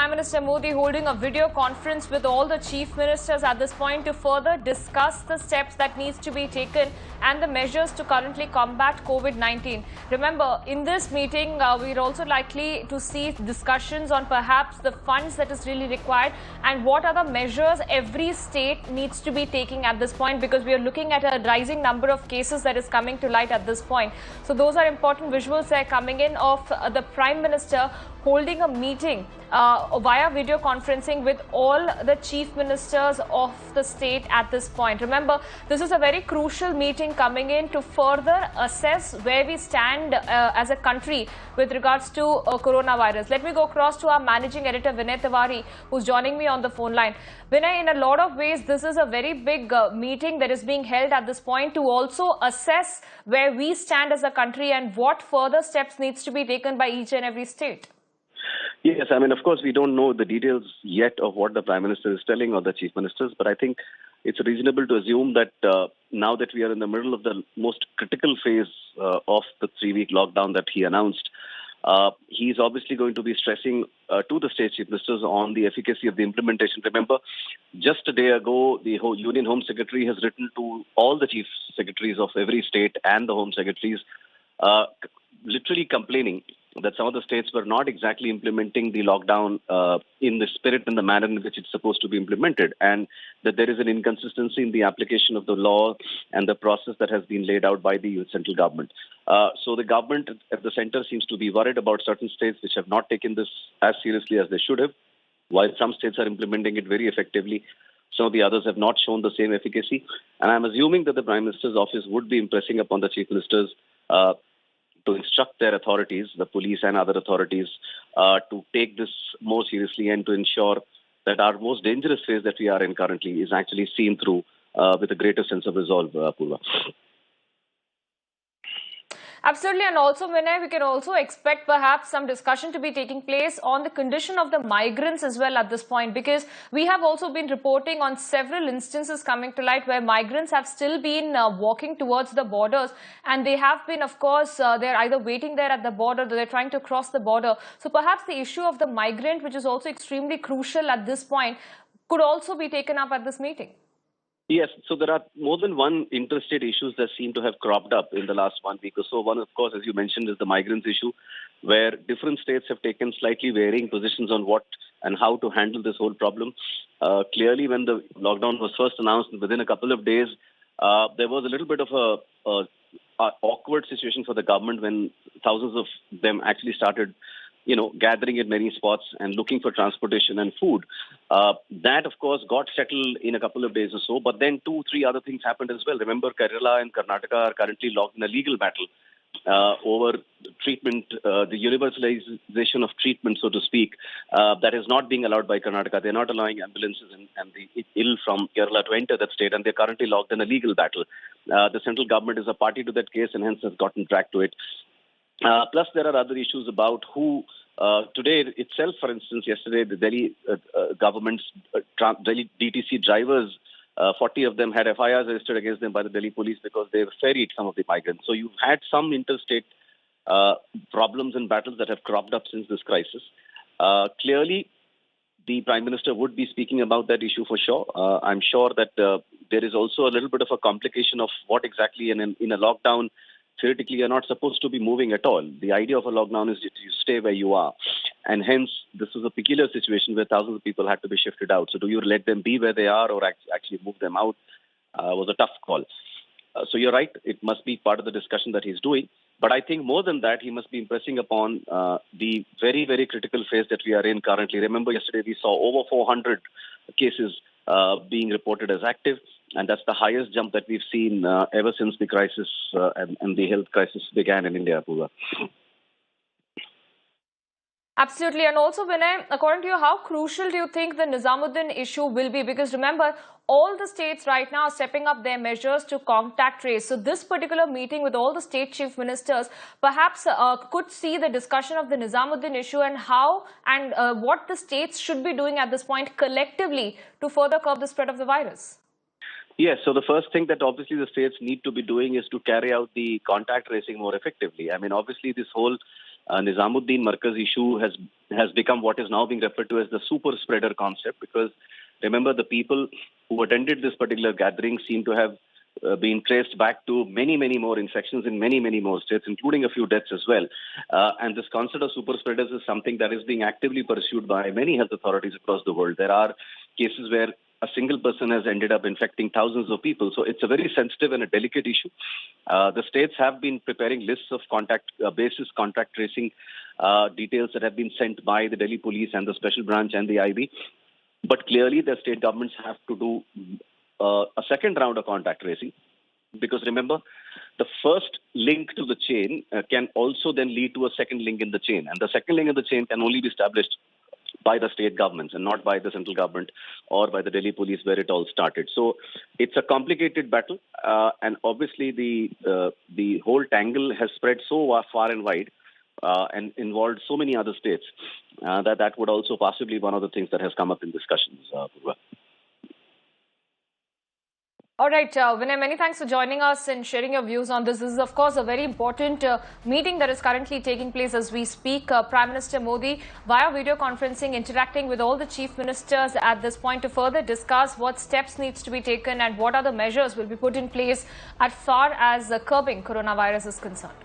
Prime Minister Modi holding a video conference with all the chief ministers at this point to further discuss the steps that needs to be taken and the measures to currently combat COVID-19. Remember, in this meeting, we're also likely to see discussions on perhaps the funds that is really required and what are the measures every state needs to be taking at this point, because we are looking at a rising number of cases that is coming to light at this point. So those are important visuals that are coming in of the Prime Minister holding a meeting via video conferencing with all the chief ministers of the state at this point. Remember, this is a very crucial meeting coming in to further assess where we stand as a country with regards to coronavirus. Let me go across to our managing editor Vinay Tiwari, who's joining me on the phone line. Vinay, in a lot of ways, this is a very big meeting that is being held at this point to also assess where we stand as a country and what further steps needs to be taken by each and every state. Yes, I mean, of course, we don't know the details yet of what the Prime Minister is telling or the Chief Ministers, but I think it's reasonable to assume that now that we are in the middle of the most critical phase of the 3-week lockdown that he announced, he's obviously going to be stressing to the state Chief Ministers on the efficacy of the implementation. Remember, just a day ago, the Union Home Secretary has written to all the Chief Secretaries of every state and the Home Secretaries, literally complaining that some of the states were not exactly implementing the lockdown in the spirit and the manner in which it's supposed to be implemented, and that there is an inconsistency in the application of the law and the process that has been laid out by the central government. So the government at the center seems to be worried about certain states which have not taken this as seriously as they should have, while some states are implementing it very effectively. Some of the others have not shown the same efficacy. And I'm assuming that the Prime Minister's office would be impressing upon the Chief Ministers to instruct their authorities, the police and other authorities, to take this more seriously and to ensure that our most dangerous phase that we are in currently is actually seen through with a greater sense of resolve, Purva. Absolutely, and also, Vinay, we can also expect perhaps some discussion to be taking place on the condition of the migrants as well at this point, because we have also been reporting on several instances coming to light where migrants have still been walking towards the borders, and they have been, of course, they're either waiting there at the border or they're trying to cross the border. So perhaps the issue of the migrant, which is also extremely crucial at this point, could also be taken up at this meeting. Yes, so there are more than one interstate issues that seem to have cropped up in the last 1 week or so. One, of course, as you mentioned, is the migrants issue, where different states have taken slightly varying positions on what and how to handle this whole problem. Clearly, when the lockdown was first announced, within a couple of days, there was a little bit of a awkward situation for the government when thousands of them actually started gathering at many spots and looking for transportation and food. That, of course, got settled in a couple of days or so. But then 2-3 other things happened as well. Remember, Kerala and Karnataka are currently locked in a legal battle over treatment, the universalization of treatment, so to speak, that is not being allowed by Karnataka. They're not allowing ambulances and the ill from Kerala to enter that state, and they're currently locked in a legal battle. The central government is a party to that case and hence has gotten dragged to it. Plus, there are other issues about who, today itself, for instance, yesterday, the Delhi government's Delhi DTC drivers, 40 of them had FIRs registered against them by the Delhi police because they ferried some of the migrants. So you've had some interstate problems and battles that have cropped up since this crisis. Clearly, the Prime Minister would be speaking about that issue for sure. I'm sure that there is also a little bit of a complication of what exactly in a lockdown, theoretically, you're not supposed to be moving at all. The idea of a lockdown is that you stay where you are. And hence, this was a peculiar situation where thousands of people had to be shifted out. So do you let them be where they are or actually move them out? Was a tough call. So you're right, it must be part of the discussion that he's doing. But I think more than that, he must be impressing upon the very, very critical phase that we are in currently. Remember, yesterday we saw over 400 cases being reported as active. And that's the highest jump that we've seen ever since the crisis and the health crisis began in India, Pooja. Absolutely. And also, Vinay, according to you, how crucial do you think the Nizamuddin issue will be? Because remember, all the states right now are stepping up their measures to contact trace. So this particular meeting with all the state chief ministers perhaps could see the discussion of the Nizamuddin issue and how and what the states should be doing at this point collectively to further curb the spread of the virus. Yes, so the first thing that obviously the states need to be doing is to carry out the contact tracing more effectively. I mean, obviously this whole Nizamuddin Markaz issue has become what is now being referred to as the super spreader concept, because remember, the people who attended this particular gathering seem to have been traced back to many, many more infections in many, many more states, including a few deaths as well. And this concept of super spreaders is something that is being actively pursued by many health authorities across the world. There are cases where a single person has ended up infecting thousands of people. So it's a very sensitive and a delicate issue. The states have been preparing lists of contact tracing details that have been sent by the Delhi police and the special branch and the IB. But clearly, the state governments have to do a second round of contact tracing, because remember, the first link to the chain can also then lead to a second link in the chain, and the second link in the chain can only be established by the state governments and not by the central government or by the Delhi police, where it all started. So it's a complicated battle, and obviously the whole tangle has spread so far and wide and involved so many other states that would also possibly be one of the things that has come up in discussions. Purva. All right, Vinay, many thanks for joining us and sharing your views on this. This is, of course, a very important meeting that is currently taking place as we speak. Prime Minister Modi, via video conferencing, interacting with all the chief ministers at this point to further discuss what steps needs to be taken and what other measures will be put in place as far as curbing coronavirus is concerned.